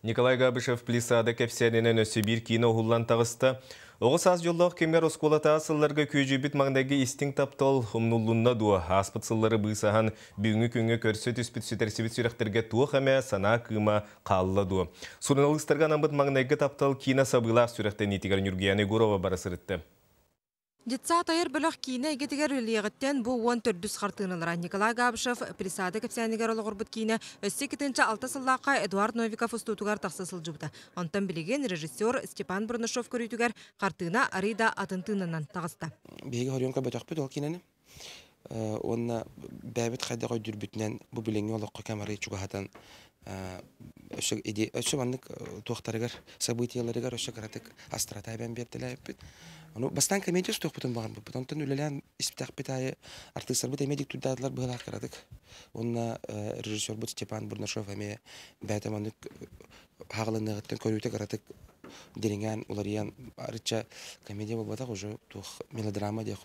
Николай Габышев плисады кепсенінен өсі бір кино ғуллан тағысты. Оғыз аз жоллақ кемер осколата асылларға көйжебіт маңдagi истің таптал ұмнуллунна дуа. Аспыт сыллары бұйсахан бүгінгі күнгі көрсі түспіт сүтерсібіт сүректерге туық әмә сана кыма қалла дуа. Сурыналыстырған амбыт маңдagi таптал кина сабылақ сүректен етігер Нюргияны Гурова барысырытты. Детса тайыр бөлөк кийне егетигер үлиегіттен бұ 10 түрдіс қартығынылара. Николай Габышев присады кепсәнігер олы ғұрбыт кейіне өссе кетінші 6 сыллаққа Эдуард Новиков ұстутугар тақсысыл жұбды. Онтан білеген режиссер Степан Бурнышов көрітігер қартығына Арида атынтынынан тағысты. Беге хорионка бөтөкпүт ол кинени. Онна бәбит қайда қой дүрбүтінен бұл білеңе олыққа камары чугахатан өсі маннык туақтарығар, событияларығар өсі қаратық астратай бән беттілі өппіт. Бастан комедия стоқ бұтын бағын бұт. Онтан үлелән испитақ бітайы артықсар бұт әмедік түддадылар бұғылақ қарадық. Онна режиссер бұт Степан Бурнышов әме бәті маннык хағылынығыттен көрүйті қарадық. Дереңен улариян арыча комедия болбатақ уже тух мелодрама де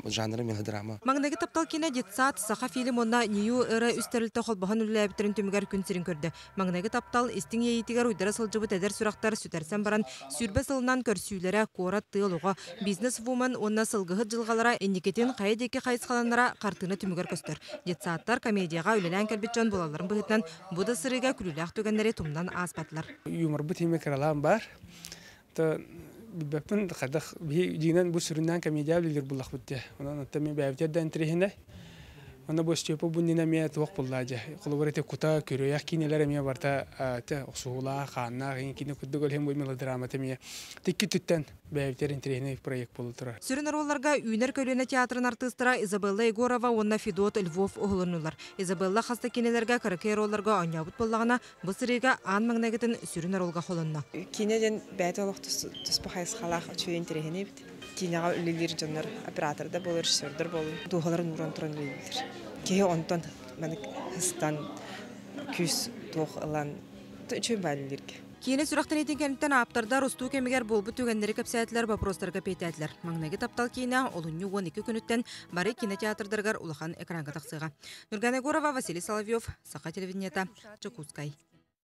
жанры мелодрама. Маңнегі таптал кине детсат саха фильм онна нью эра үстерілті қолбаған үлләбіттерін түмігер күнсерін көрді. Маңнегі таптал истің ейтігер уйдара сылжыбыт әдер сұрақтар сүтерсен баран сүрбе сылынан көрсүйлері қора тыылуға бизнес-вумен онна сылғығыт жылғалара энникетін қайдекі қайысқаланлара қартыны түмігер көстір. Детсаттар комедияға үлелән кәлбетчон болаларын бұғытынан бұды сырыға күліләқ төгендері тұмнан аспатылар. Юмор бұт еме қаралан бар. Бәпін қадақ жинен бұл сүріннен комедия білдер бұлақ бұтте. Онан оттами бәбітерден тірехіне. Ona bu stüpa bundan emiye tuğuk bullaca. Kulaborate kuta körüyak kineler emiye varta te osuğula xanna kine kuddugol hem bu melodrama temiye. Tekki tütten beyevterin trehine proyekt buluttura. Sürünür olarga Üner Köylüne Teatrın artistra Izabella Egorova onna Fidot Lvov oğlanırlar. Izabella hasta kinelerge karakter olarga anyabut bullağına bu sırıga an magnetin sürünür olga holunna. Kineden beyte olaq tuspahayız xalaq çöyün trehine bit. Кинега үлелер жаннар операторда болор, режиссердер болор. Дугаларын уран туран үлелер. Кеге онтон мен хыстан күс тух алан төчөн байлерге. Кийине сүрактан этин кенттен аптарда русту кемигер болбу түгендери кепсәтләр вопростарга пейтәтләр. Маңнагы таптал кийине олунню 12 күнүттен бары кинотеатрдаргар улахан экранга таксыга. Нурган Егорова, Василий Соловьев, Саха телевидениета, Чекускай.